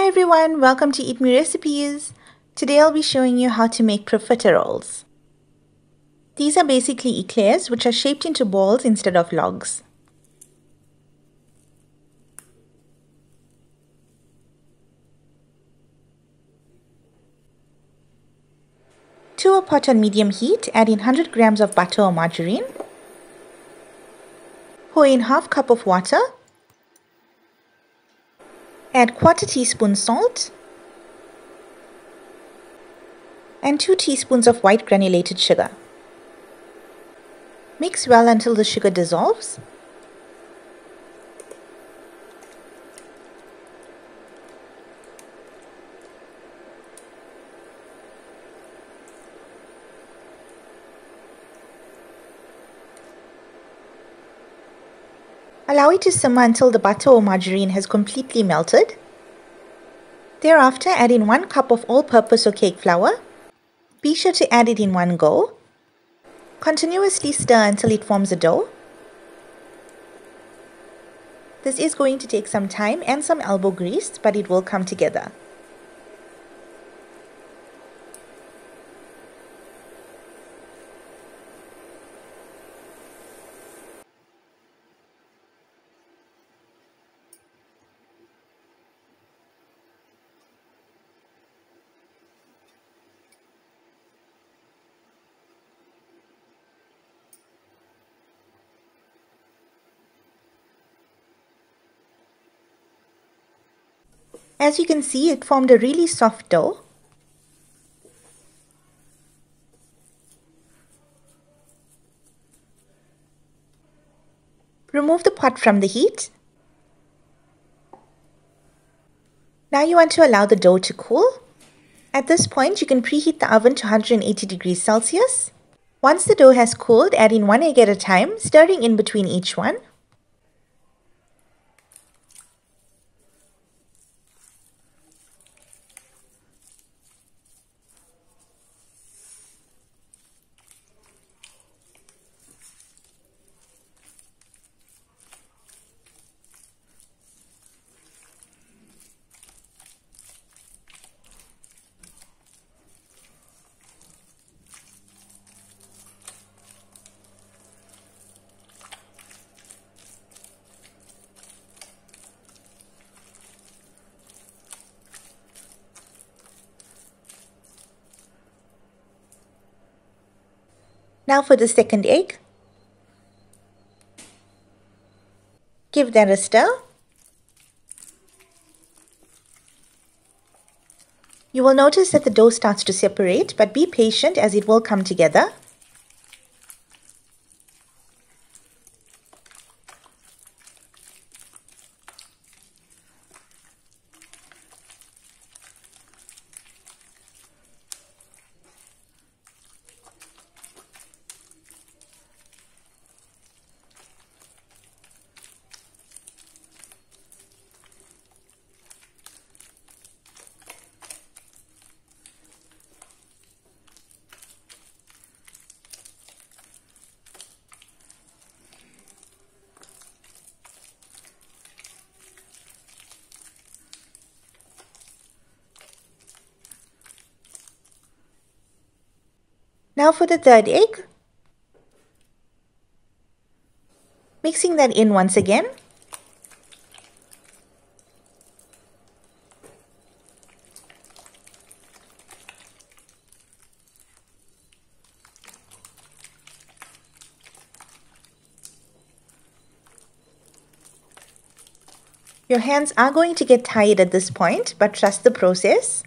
Hi everyone, welcome to Eat Me Recipes. Today I'll be showing you how to make profiteroles. These are basically eclairs which are shaped into balls instead of logs. To a pot on medium heat, add in 100 grams of butter or margarine. Pour in half cup of water. Add quarter teaspoon salt and 2 teaspoons of white granulated sugar. Mix well until the sugar dissolves. Allow it to simmer until the butter or margarine has completely melted. Thereafter, add in 1 cup of all-purpose or cake flour. Be sure to add it in one go. Continuously stir until it forms a dough. This is going to take some time and some elbow grease, but it will come together. As you can see, it formed a really soft dough. Remove the pot from the heat. Now you want to allow the dough to cool. At this point, you can preheat the oven to 180 degrees Celsius. Once the dough has cooled, add in 1 egg at a time, stirring in between each one. Now for the second egg. Give that a stir. You will notice that the dough starts to separate, but be patient as it will come together. Now for the third egg. Mixing that in once again. Your hands are going to get tired at this point, but trust the process.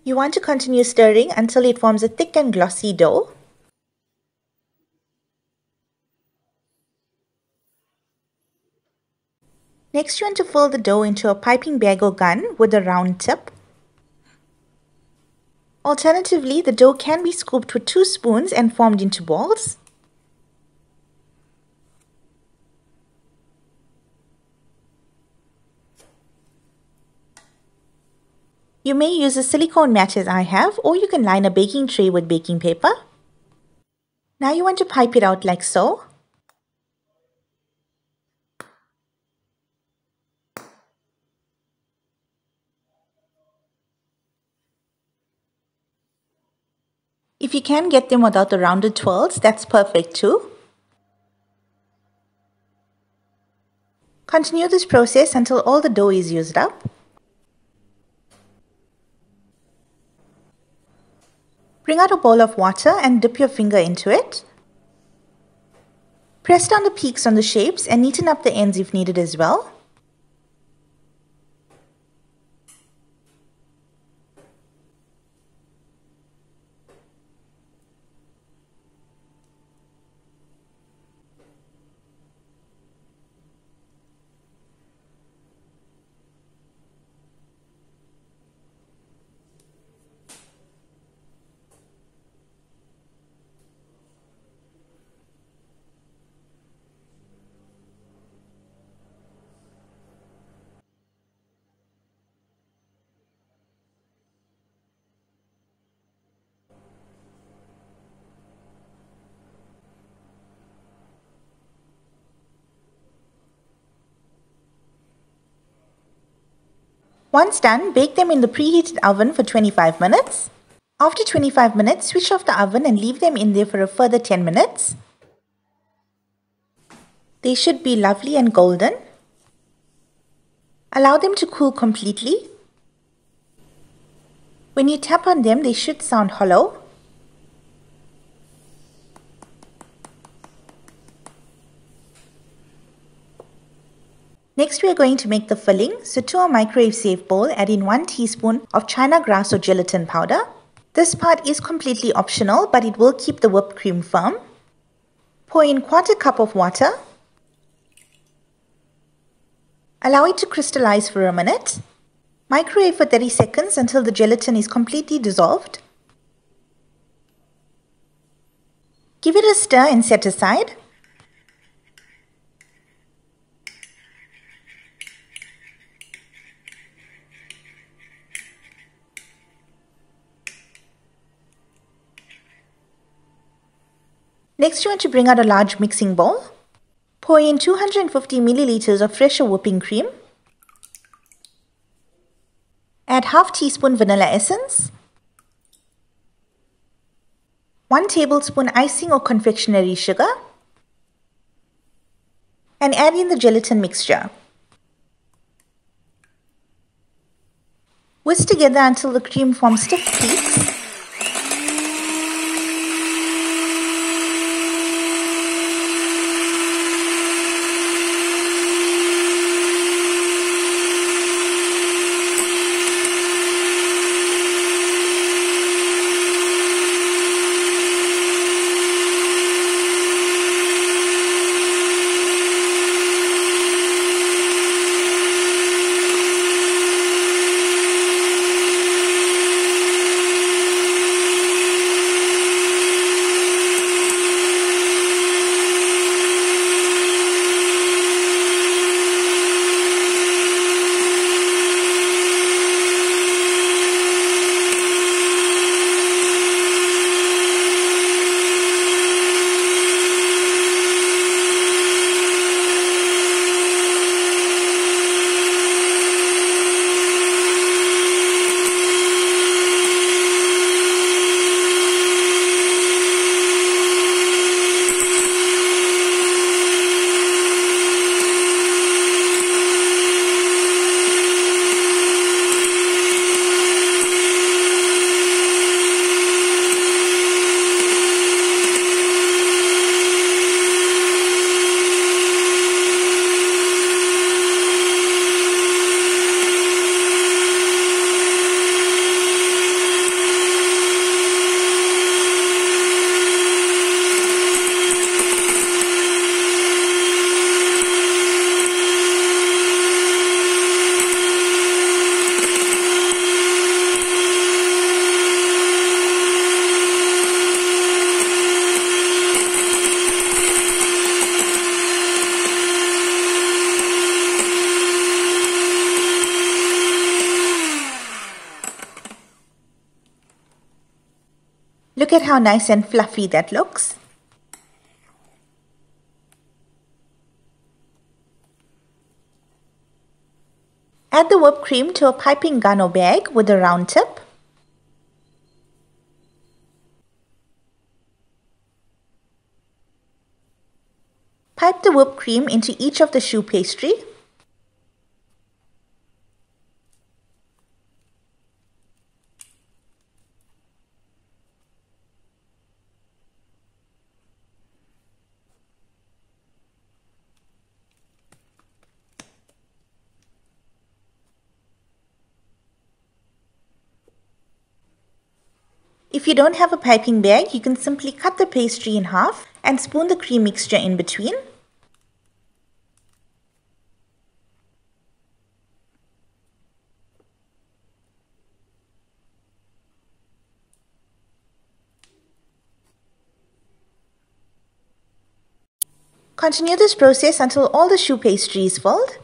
You want to continue stirring until it forms a thick and glossy dough. Next, you want to fill the dough into a piping bag or gun with a round tip. Alternatively, the dough can be scooped with 2 spoons and formed into balls. You may use a silicone mat as I have, or you can line a baking tray with baking paper. Now you want to pipe it out like so. If you can get them without the rounded twirls, that's perfect too. Continue this process until all the dough is used up. Bring out a bowl of water and dip your finger into it. Press down the peaks on the shapes and neaten up the ends if needed as well. Once done, bake them in the preheated oven for 25 minutes. After 25 minutes, switch off the oven and leave them in there for a further 10 minutes. They should be lovely and golden. Allow them to cool completely. When you tap on them, they should sound hollow. Next, we are going to make the filling. So to a microwave safe bowl, add in 1 teaspoon of China grass or gelatin powder. This part is completely optional, but it will keep the whipped cream firm. Pour in 1/4 cup of water. Allow it to crystallize for a minute. Microwave for 30 seconds until the gelatin is completely dissolved. Give it a stir and set aside. Next, you want to bring out a large mixing bowl. Pour in 250 milliliters of fresher whipping cream. Add half teaspoon vanilla essence. 1 tablespoon icing or confectionery sugar. And add in the gelatin mixture. Whisk together until the cream forms stiff peaks. Look at how nice and fluffy that looks. Add the whipped cream to a piping gun or bag with a round tip. Pipe the whipped cream into each of the choux pastry. If you don't have a piping bag, you can simply cut the pastry in half and spoon the cream mixture in between. Continue this process until all the choux pastry is filled.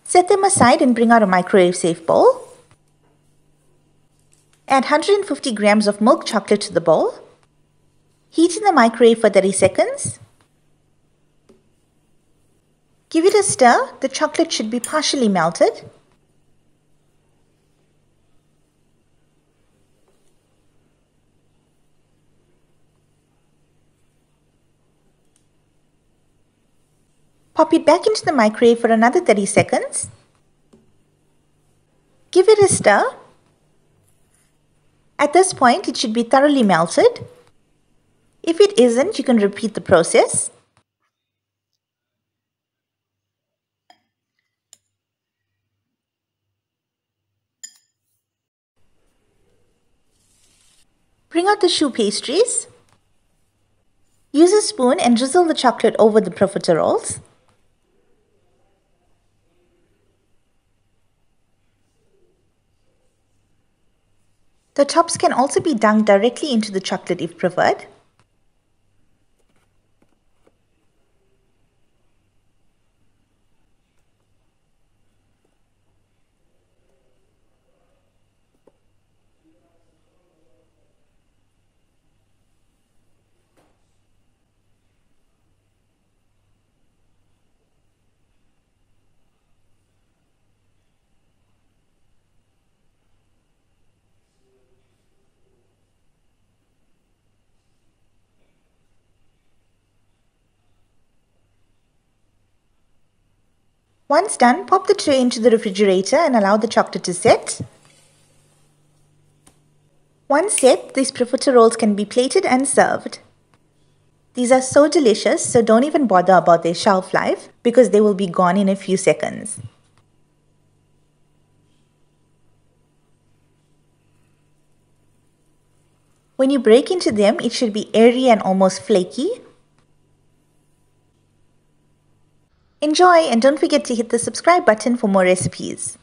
Set them aside and bring out a microwave-safe bowl. Add 150 grams of milk chocolate to the bowl. Heat in the microwave for 30 seconds. Give it a stir. The chocolate should be partially melted. Pop it back into the microwave for another 30 seconds. Give it a stir. At this point, it should be thoroughly melted. If it isn't, you can repeat the process. Bring out the choux pastries. Use a spoon and drizzle the chocolate over the profiteroles. The tops can also be dunked directly into the chocolate if preferred. Once done, pop the tray into the refrigerator and allow the chocolate to set. Once set, these profiteroles can be plated and served. These are so delicious, so don't even bother about their shelf life because they will be gone in a few seconds. When you break into them, it should be airy and almost flaky. Enjoy, and don't forget to hit the subscribe button for more recipes.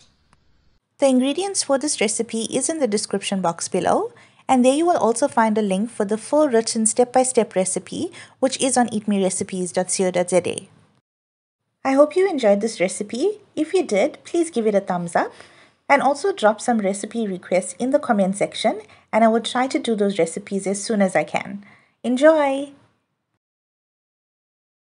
The ingredients for this recipe is in the description box below, and there you will also find a link for the full written step-by-step recipe, which is on eatmerecipes.co.za. I hope you enjoyed this recipe. If you did, please give it a thumbs up, and also drop some recipe requests in the comment section, and I will try to do those recipes as soon as I can. Enjoy!